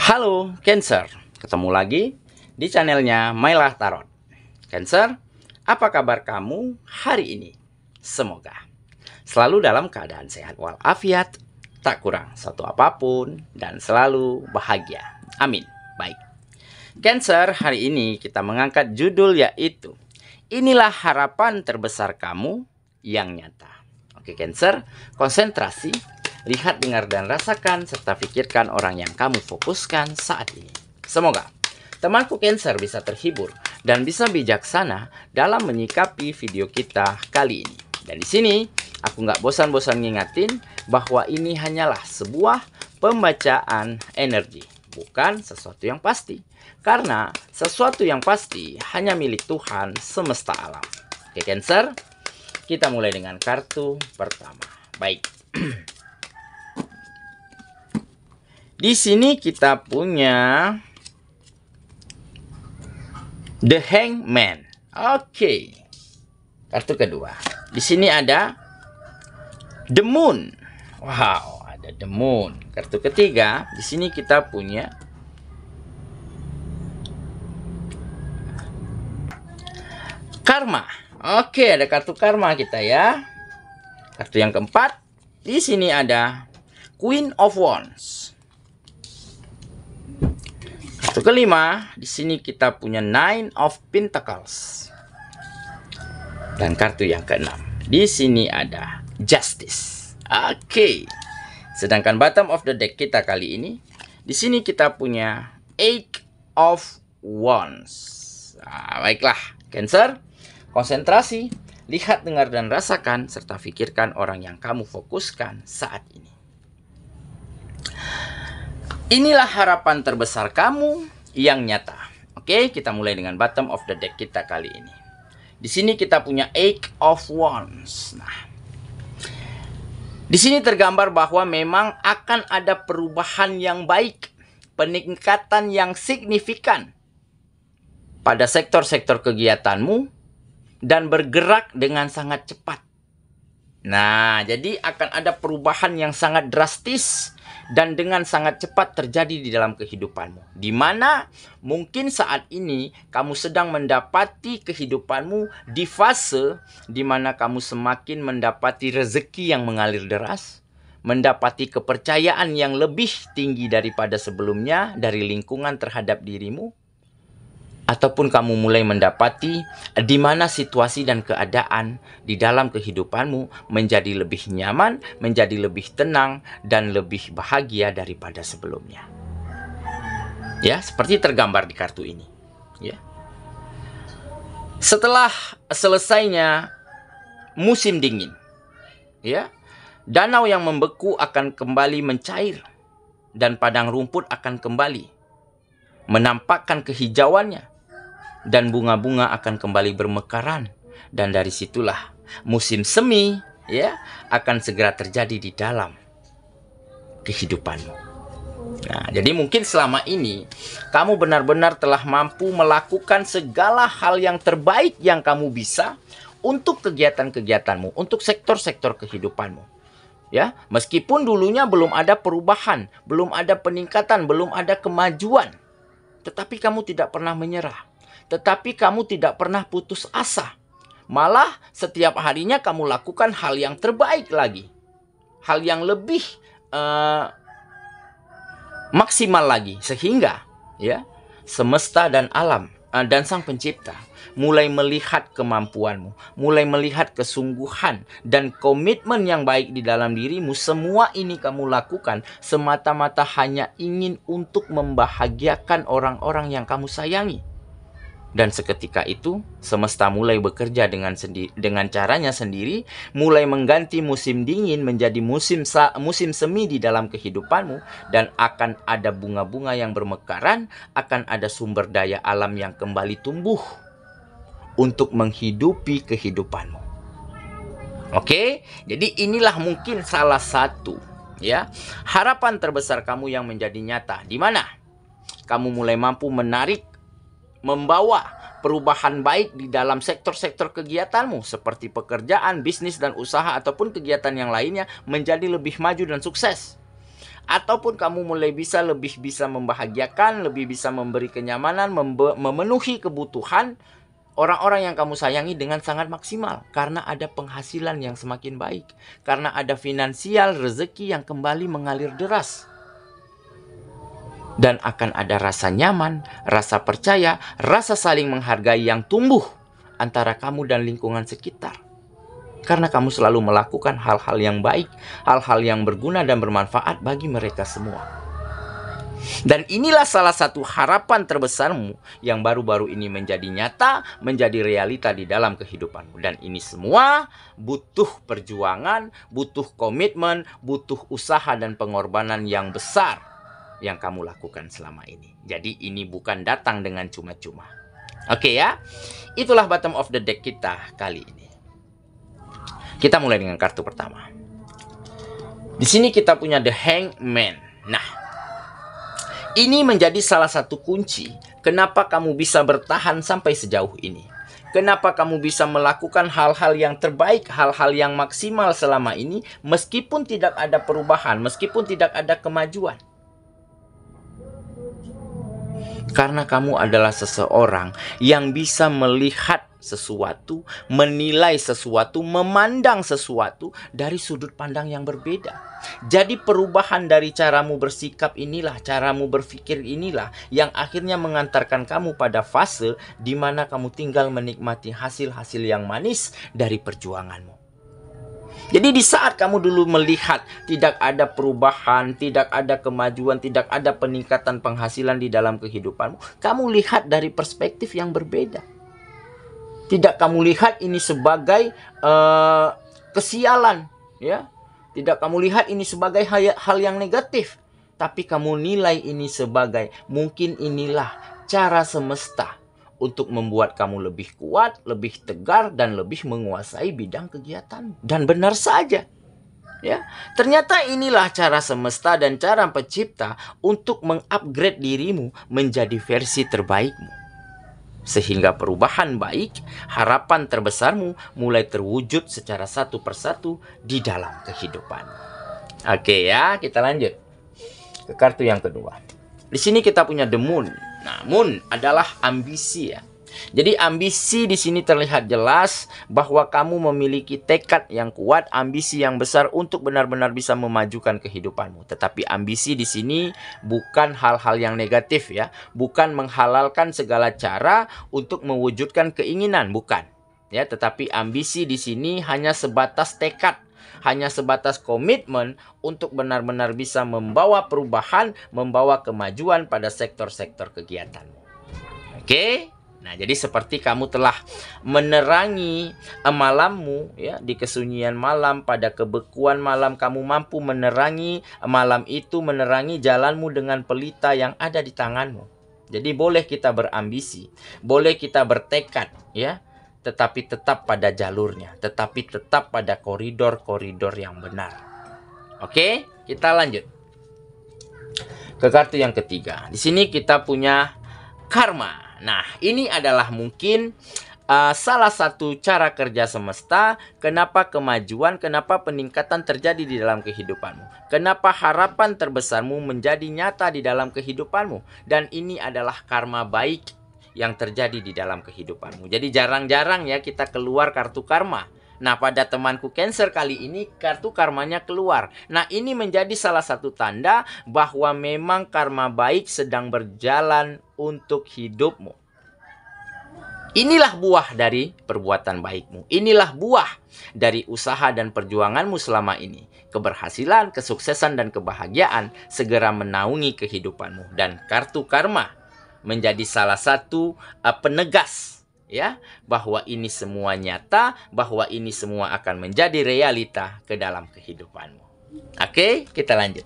Halo Cancer, ketemu lagi di channelnya Mylah Tarot. Cancer, apa kabar kamu hari ini? Semoga selalu dalam keadaan sehat walafiat, tak kurang satu apapun, dan selalu bahagia. Amin. Baik, Cancer, hari ini kita mengangkat judul yaitu inilah harapan terbesar kamu yang nyata. Oke Cancer, konsentrasi. Lihat, dengar, dan rasakan, serta pikirkan orang yang kamu fokuskan saat ini. Semoga temanku Cancer bisa terhibur dan bisa bijaksana dalam menyikapi video kita kali ini. Dan di sini, aku nggak bosan-bosan ngingatin bahwa ini hanyalah sebuah pembacaan energi, bukan sesuatu yang pasti. Karena sesuatu yang pasti hanya milik Tuhan semesta alam. Oke Cancer, kita mulai dengan kartu pertama. Baik. Di sini kita punya The Hangman. Oke. Kartu kedua. Di sini ada The Moon. Wow, ada The Moon. Kartu ketiga, di sini kita punya Karma. Oke, ada kartu Karma kita ya. Kartu yang keempat, di sini ada Queen of Wands. Kartu kelima, di sini kita punya Nine of Pentacles. Dan kartu yang keenam, di sini ada Justice. Oke. Sedangkan bottom of the deck kita kali ini, di sini kita punya Eight of Wands. Nah, baiklah, Cancer, konsentrasi, lihat, dengar, dan rasakan, serta pikirkan orang yang kamu fokuskan saat ini. Inilah harapan terbesar kamu yang nyata. Oke, kita mulai dengan bottom of the deck kita kali ini. Di sini kita punya Eight of Wands. Nah, di sini tergambar bahwa memang akan ada perubahan yang baik, peningkatan yang signifikan pada sektor-sektor kegiatanmu dan bergerak dengan sangat cepat. Nah, jadi akan ada perubahan yang sangat drastis dan dengan sangat cepat terjadi di dalam kehidupanmu. Di mana mungkin saat ini kamu sedang mendapati kehidupanmu di fase di mana kamu semakin mendapati rezeki yang mengalir deras, mendapati kepercayaan yang lebih tinggi daripada sebelumnya dari lingkungan terhadap dirimu, ataupun kamu mulai mendapati di mana situasi dan keadaan di dalam kehidupanmu menjadi lebih nyaman, menjadi lebih tenang, dan lebih bahagia daripada sebelumnya. Ya, seperti tergambar di kartu ini. Ya. Setelah selesainya musim dingin, ya, danau yang membeku akan kembali mencair dan padang rumput akan kembali menampakkan kehijauannya. Dan bunga-bunga akan kembali bermekaran. Dan dari situlah musim semi ya akan segera terjadi di dalam kehidupanmu. Nah, jadi mungkin selama ini kamu benar-benar telah mampu melakukan segala hal yang terbaik yang kamu bisa untuk kegiatan-kegiatanmu, untuk sektor-sektor kehidupanmu. Ya, meskipun dulunya belum ada perubahan, belum ada peningkatan, belum ada kemajuan, tetapi kamu tidak pernah menyerah. Tetapi kamu tidak pernah putus asa. Malah setiap harinya kamu lakukan hal yang terbaik lagi. Hal yang lebih maksimal lagi. Sehingga ya semesta dan alam dan Sang Pencipta mulai melihat kemampuanmu. Mulai melihat kesungguhan dan komitmen yang baik di dalam dirimu. Semua ini kamu lakukan semata-mata hanya ingin untuk membahagiakan orang-orang yang kamu sayangi. Dan seketika itu, semesta mulai bekerja dengan caranya sendiri, mulai mengganti musim dingin menjadi musim semi di dalam kehidupanmu, dan akan ada bunga-bunga yang bermekaran, akan ada sumber daya alam yang kembali tumbuh untuk menghidupi kehidupanmu. Oke, jadi inilah mungkin salah satu ya harapan terbesar kamu yang menjadi nyata, di mana kamu mulai mampu membawa perubahan baik di dalam sektor-sektor kegiatanmu seperti pekerjaan, bisnis, dan usaha ataupun kegiatan yang lainnya menjadi lebih maju dan sukses. ataupun kamu mulai lebih bisa membahagiakan, lebih bisa memberi kenyamanan, memenuhi kebutuhan orang-orang yang kamu sayangi dengan sangat maksimal. Karena ada penghasilan yang semakin baik. Karena ada finansial rezeki yang kembali mengalir deras. Dan akan ada rasa nyaman, rasa percaya, rasa saling menghargai yang tumbuh antara kamu dan lingkungan sekitar. Karena kamu selalu melakukan hal-hal yang baik, hal-hal yang berguna dan bermanfaat bagi mereka semua. Dan inilah salah satu harapan terbesarmu yang baru-baru ini menjadi nyata, menjadi realita di dalam kehidupanmu. Dan ini semua butuh perjuangan, butuh komitmen, butuh usaha dan pengorbanan yang besar yang kamu lakukan selama ini. Jadi ini bukan datang dengan cuma-cuma. Oke ya, itulah bottom of the deck kita kali ini. Kita mulai dengan kartu pertama. Di sini kita punya The Hangman. Nah, ini menjadi salah satu kunci kenapa kamu bisa bertahan sampai sejauh ini. Kenapa kamu bisa melakukan hal-hal yang terbaik, hal-hal yang maksimal selama ini, meskipun tidak ada perubahan, meskipun tidak ada kemajuan. Karena kamu adalah seseorang yang bisa melihat sesuatu, menilai sesuatu, memandang sesuatu dari sudut pandang yang berbeda. Jadi perubahan dari caramu bersikap inilah, caramu berpikir inilah yang akhirnya mengantarkan kamu pada fase di mana kamu tinggal menikmati hasil-hasil yang manis dari perjuanganmu. Jadi di saat kamu dulu melihat tidak ada perubahan, tidak ada kemajuan, tidak ada peningkatan penghasilan di dalam kehidupanmu, kamu lihat dari perspektif yang berbeda. Tidak kamu lihat ini sebagai kesialan, ya. Tidak kamu lihat ini sebagai hal yang negatif, tapi kamu nilai ini sebagai mungkin inilah cara semesta untuk membuat kamu lebih kuat, lebih tegar, dan lebih menguasai bidang kegiatan. Dan benar saja, ya. Ternyata inilah cara semesta dan cara pencipta untuk mengupgrade dirimu menjadi versi terbaikmu. Sehingga perubahan baik, harapan terbesarmu mulai terwujud secara satu persatu di dalam kehidupan. Oke ya, kita lanjut ke kartu yang kedua. Di sini kita punya The Moon. Nah, Moon adalah ambisi ya. Jadi ambisi di sini terlihat jelas bahwa kamu memiliki tekad yang kuat, ambisi yang besar untuk benar-benar bisa memajukan kehidupanmu. Tetapi ambisi di sini bukan hal-hal yang negatif ya, bukan menghalalkan segala cara untuk mewujudkan keinginan, bukan. Ya, tetapi ambisi di sini hanya sebatas tekad, hanya sebatas komitmen untuk benar-benar bisa membawa perubahan, membawa kemajuan pada sektor-sektor kegiatanmu. Oke? Nah, jadi seperti kamu telah menerangi malammu ya, di kesunyian malam, pada kebekuan malam kamu mampu menerangi malam itu, menerangi jalanmu dengan pelita yang ada di tanganmu. Jadi boleh kita berambisi, boleh kita bertekad ya, tetapi tetap pada jalurnya, tetapi tetap pada koridor-koridor yang benar. Oke, kita lanjut ke kartu yang ketiga. Di sini kita punya karma. Nah, ini adalah mungkin salah satu cara kerja semesta. Kenapa kemajuan, kenapa peningkatan terjadi di dalam kehidupanmu. Kenapa harapan terbesarmu menjadi nyata di dalam kehidupanmu. Dan ini adalah karma baik yang terjadi di dalam kehidupanmu. Jadi jarang-jarang ya kita keluar kartu karma. Nah, pada temanku Cancer kali ini kartu karmanya keluar. Nah, ini menjadi salah satu tanda bahwa memang karma baik sedang berjalan untuk hidupmu. Inilah buah dari perbuatan baikmu. Inilah buah dari usaha dan perjuanganmu selama ini. Keberhasilan, kesuksesan, dan kebahagiaan segera menaungi kehidupanmu. Dan kartu karma menjadi salah satu penegas ya, bahwa ini semua nyata, bahwa ini semua akan menjadi realita ke dalam kehidupanmu. Oke, kita lanjut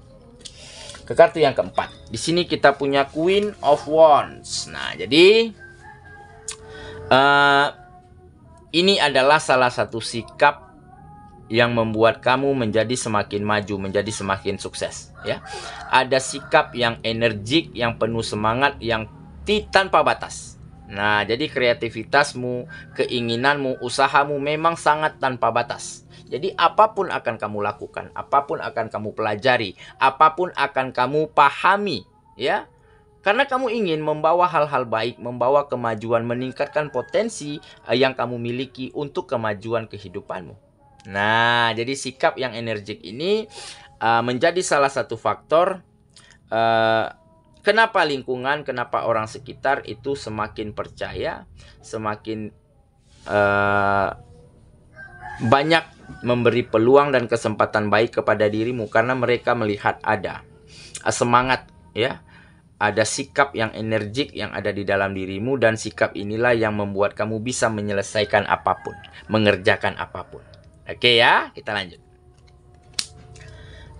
ke kartu yang keempat. Di sini kita punya Queen of Wands. Nah, jadi ini adalah salah satu sikap yang membuat kamu menjadi semakin maju, menjadi semakin sukses ya. Ada sikap yang energik, yang penuh semangat, yang tanpa batas. Nah, jadi kreativitasmu, keinginanmu, usahamu memang sangat tanpa batas. Jadi apapun akan kamu lakukan, apapun akan kamu pelajari, apapun akan kamu pahami, ya. Karena kamu ingin membawa hal-hal baik, membawa kemajuan, meningkatkan potensi yang kamu miliki untuk kemajuan kehidupanmu. Nah, jadi sikap yang energik ini menjadi salah satu faktor kenapa lingkungan, kenapa orang sekitar itu semakin percaya, semakin banyak memberi peluang dan kesempatan baik kepada dirimu, karena mereka melihat ada semangat, ya, ada sikap yang energik yang ada di dalam dirimu, dan sikap inilah yang membuat kamu bisa menyelesaikan apapun, mengerjakan apapun. Oke ya, kita lanjut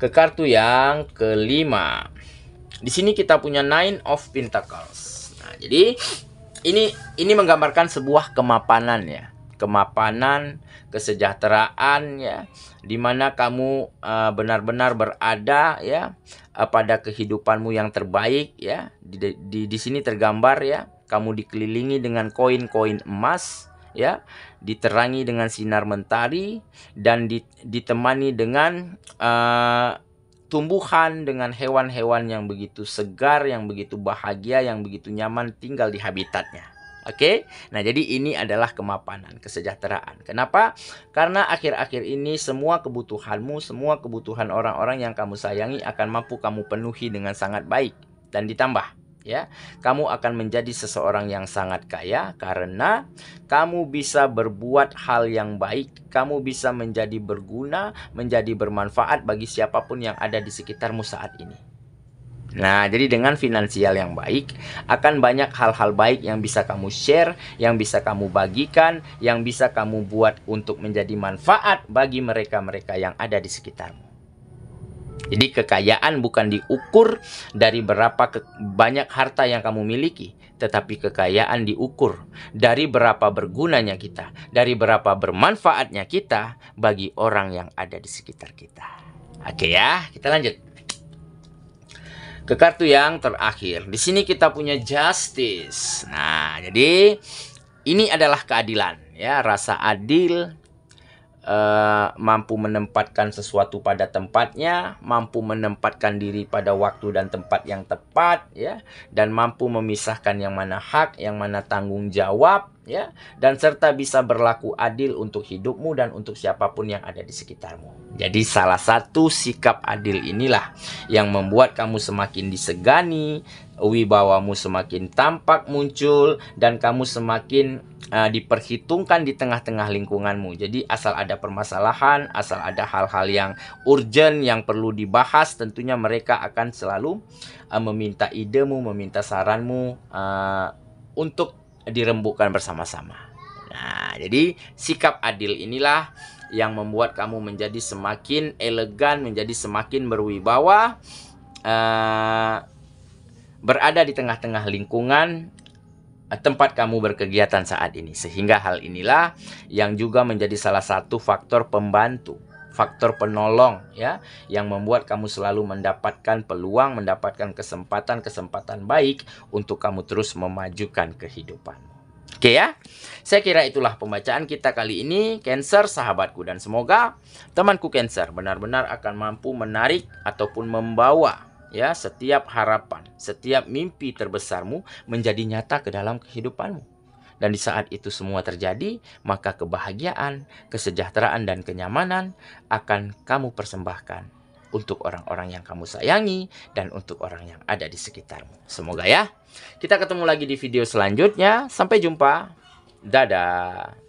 ke kartu yang kelima. Di sini kita punya Nine of Pentacles. Nah, jadi ini menggambarkan sebuah kemapanan, ya. Kemapanan, kesejahteraan, ya, dimana kamu benar-benar berada, ya, pada kehidupanmu yang terbaik, ya. Di sini tergambar, ya, kamu dikelilingi dengan koin-koin emas, ya, diterangi dengan sinar mentari, dan ditemani dengan tumbuhan, dengan hewan-hewan yang begitu segar, yang begitu bahagia, yang begitu nyaman tinggal di habitatnya. Oke, nah jadi ini adalah kemapanan, kesejahteraan. Kenapa? Karena akhir-akhir ini semua kebutuhanmu, semua kebutuhan orang-orang yang kamu sayangi akan mampu kamu penuhi dengan sangat baik. Dan ditambah, ya, kamu akan menjadi seseorang yang sangat kaya karena kamu bisa berbuat hal yang baik, kamu bisa menjadi berguna, menjadi bermanfaat bagi siapapun yang ada di sekitarmu saat ini. Nah, jadi dengan finansial yang baik, akan banyak hal-hal baik yang bisa kamu share, yang bisa kamu bagikan, yang bisa kamu buat untuk menjadi manfaat bagi mereka-mereka yang ada di sekitarmu. Jadi kekayaan bukan diukur dari berapa banyak harta yang kamu miliki, tetapi kekayaan diukur dari berapa bergunanya kita, dari berapa bermanfaatnya kita bagi orang yang ada di sekitar kita. Oke ya, kita lanjut ke kartu yang terakhir. Di sini kita punya Justice. Nah, jadi ini adalah keadilan, ya, rasa adil, mampu menempatkan sesuatu pada tempatnya, mampu menempatkan diri pada waktu dan tempat yang tepat, ya, dan mampu memisahkan yang mana hak, yang mana tanggung jawab, ya, dan serta bisa berlaku adil untuk hidupmu dan untuk siapapun yang ada di sekitarmu. Jadi salah satu sikap adil inilah yang membuat kamu semakin disegani, wibawamu semakin tampak muncul, dan kamu semakin diperhitungkan di tengah-tengah lingkunganmu. Jadi asal ada permasalahan, asal ada hal-hal yang urgent yang perlu dibahas, tentunya mereka akan selalu meminta idemu, meminta saranmu untuk dirembukkan bersama-sama. Nah, jadi sikap adil inilah yang membuat kamu menjadi semakin elegan, menjadi semakin berwibawa, berada di tengah-tengah lingkungan tempat kamu berkegiatan saat ini. Sehingga hal inilah yang juga menjadi salah satu faktor pembantu, faktor penolong, ya, yang membuat kamu selalu mendapatkan peluang, mendapatkan kesempatan baik untuk kamu terus memajukan kehidupanmu. Oke ya, saya kira itulah pembacaan kita kali ini, Cancer sahabatku, dan semoga temanku Cancer benar-benar akan mampu menarik ataupun membawa, ya, setiap harapan, setiap mimpi terbesarmu menjadi nyata ke dalam kehidupanmu. Dan di saat itu semua terjadi, maka kebahagiaan, kesejahteraan, dan kenyamanan akan kamu persembahkan untuk orang-orang yang kamu sayangi dan untuk orang yang ada di sekitarmu. Semoga ya. Kita ketemu lagi di video selanjutnya. Sampai jumpa. Dadah.